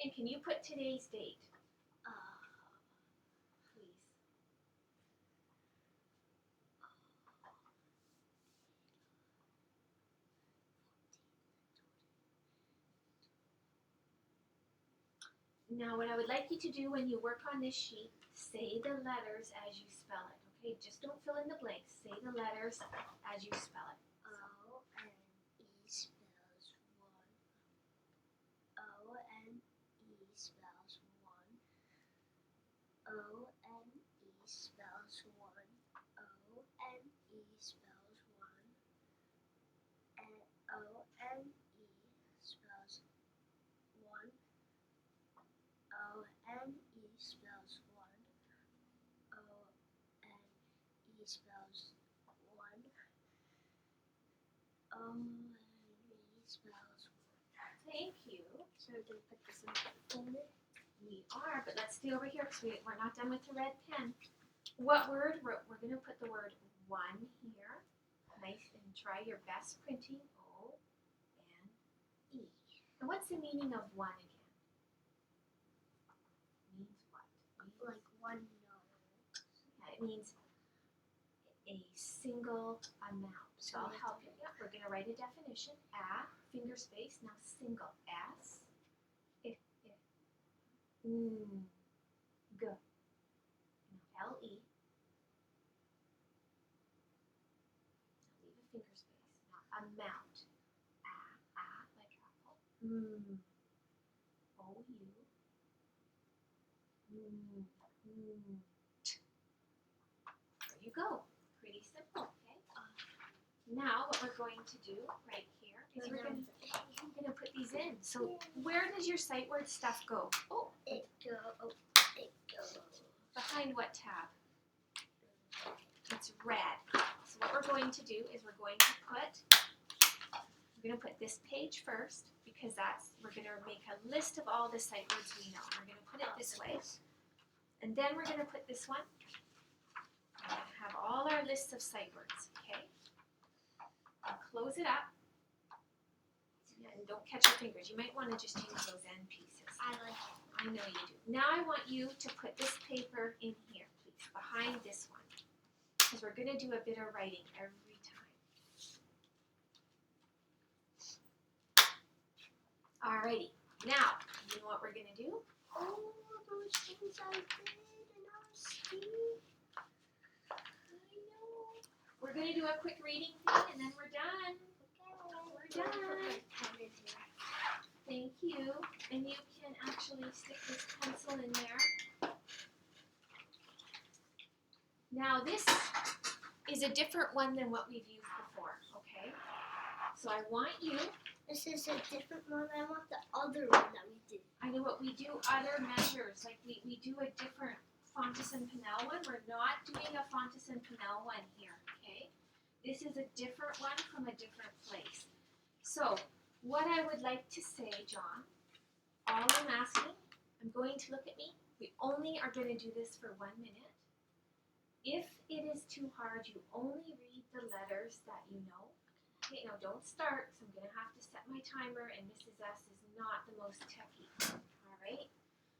And can you put today's date, please? Now, what I would like you to do when you work on this sheet, say the letters as you spell it. Okay, just don't fill in the blanks. Say the letters as you spell it. O-N-E spells 1. O-N-E spells 1. O-N-E spells 1. O-N-E spells 1. And O-N-E spells 1. O-N-E spells 1. O-N-E spells 1. O-N-E spells 1. Thank you. So we're going to put this in the folder. We are, but let's stay over here because we're not done with the red pen. What word? We're going to put the word 1 here. Nice, and try your best printing. O-N-E. And what's the meaning of 1 again? Means what? Like 1 nose. Yeah, it means a single amount. So I'll help you. Yeah, we're going to write a definition. A, finger space. Now single. S, I, G. Now L-E. Now leave a finger space. Now amount. A, like apple. O-U. There you go. Pretty simple, okay? Now what we're going to do right here is we're going to put these in. So where does your sight word stuff go? Oh, It goes. behind what tab? It's red. So what we're going to do is we're going to put this page first because we're going to make a list of all the sight words we know. We're going to put it this way. And then we're going to put this one. We're going to have all our lists of sight words, okay? And close it up. And don't catch your fingers. You might want to just use those end pieces. I like it. I know you do. Now I want you to put this paper in here, please, behind this one. Because we're going to do a bit of writing every time. Alrighty. Now, you know what we're going to do? Oh, those things I did and I was scared. I know. We're going to do a quick reading thing and then we're done. We're done. Thank you. And you can actually stick this pencil in there. Now this is a different one than what we've used before, okay? So I want you, This is a different one. I want the other one that we did. I know what we do other measures, like we do a different Fontes and Pinnell one. We're not doing a Fontes and Pinnell one here, okay? This is a different one from a different place. So what I would like to say, John, all I'm asking, I'm going to look at me. We only are going to do this for 1 minute. If it is too hard, you only read the letters that you know. Okay, now don't start, so I'm going to have to set my timer, and Mrs. S is not the most techie. All right?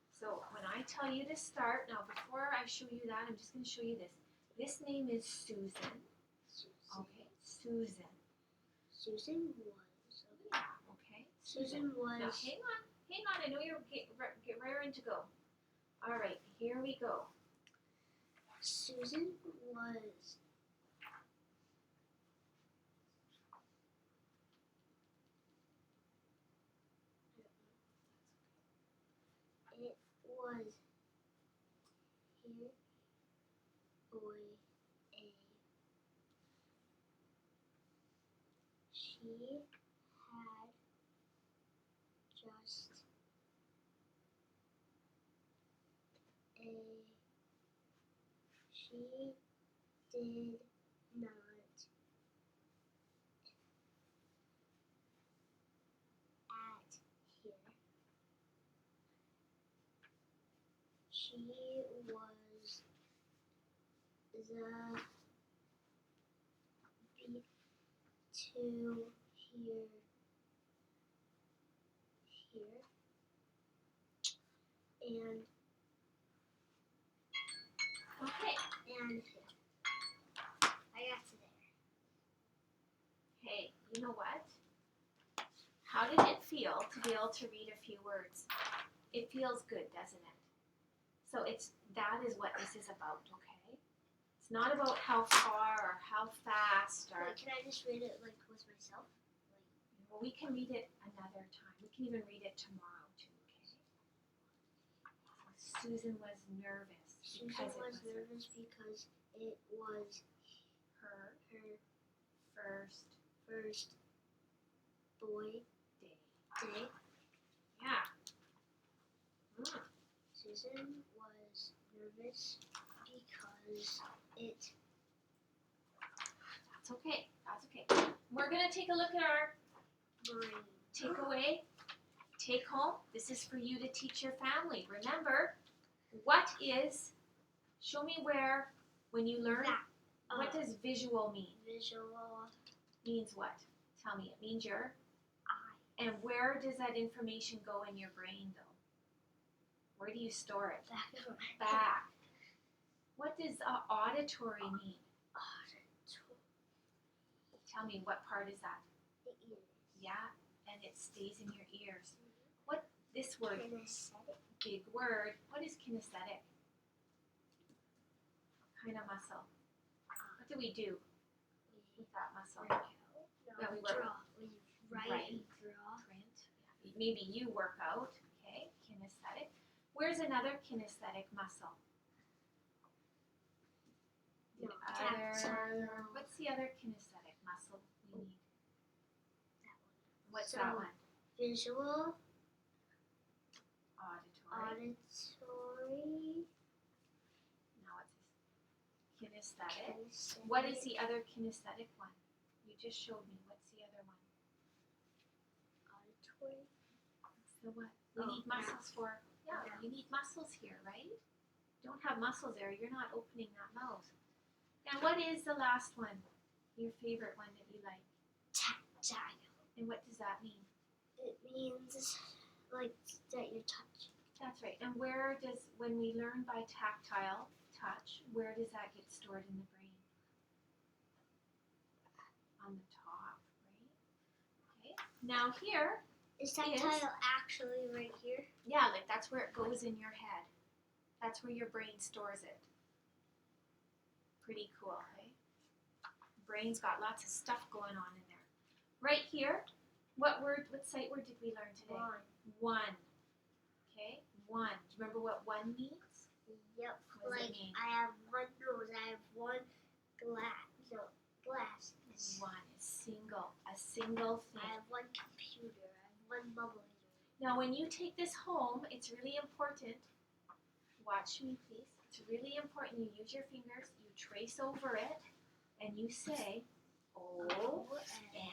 So when I tell you to start, now before I show you that, I'm just going to show you this. This name is Susan. Okay, Susan. Susan was. Yeah, okay. Susan was. Now hang on. I know you're get raring to go. All right, here we go. Susan was. It was here, boy, a. She had just a. She did not at here. She was the to here, and Okay. here. I got to there. Hey, you know what? How did it feel to be able to read a few words? It feels good, doesn't it? So that is what this is about, okay? It's not about how far or how fast or. Wait, can I just read it like with myself? Well, we can read it another time. We can even read it tomorrow too, okay? Susan was nervous. Susan was nervous because it was her first boy day. Yeah. Susan was nervous because it. That's okay. That's okay. We're gonna take a look at our Brain. takeaway. Take home. This is for you to teach your family. Remember, what is? Show me where when you learn. What does visual mean? Visual Means what? Tell me. It means your eye. And where does that information go in your brain, though? Where do you store it? Back. What does auditory mean? Tell me, what part is that? The ears. Yeah, and it stays in your ears. What, this word, Kinesthetic. big word, what is kinesthetic? What kind of muscle? What do we do with that muscle? No, Yeah, we draw. We write and draw. Print. Yeah. Maybe you work out, okay, kinesthetic. Where's another kinesthetic muscle? No, What's the other kinesthetic muscle we need? That one. What's So, that one? Visual, Auditory. auditory, Now it's kinesthetic. kinesthetic. What is the other kinesthetic one? You just showed me. What's the other one? Auditory. What's the what? We Oh, need muscles for. Yeah, Mouth. you need muscles here, right? Don't have muscles there. You're not opening that mouth. And what is the last one? Your favorite one that you like? Tactile. And what does that mean? It means like that you're touching. That's right. And where does, when we learn by tactile touch, where does that get stored in the brain? On the top, right? Okay. Now here, Is tactile actually right here? yeah, like that's where it goes in your head. That's where your brain stores it. Pretty cool, right? Brain's got lots of stuff going on in there. Right here, what sight word did we learn today? One. Okay, one. Do you remember what one means? Yep. What does it Like mean? I have one nose. I have one glass. One is single. A single I thing. have one computer. I have one bubble eater. Now, when you take this home, it's really important. Watch me, please. It's really important. You use your fingers, you trace over it, and you say,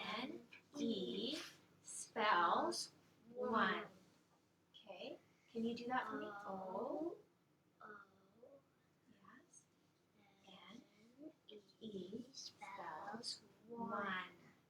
O-N-E spells one. Okay? Can you do that for me? O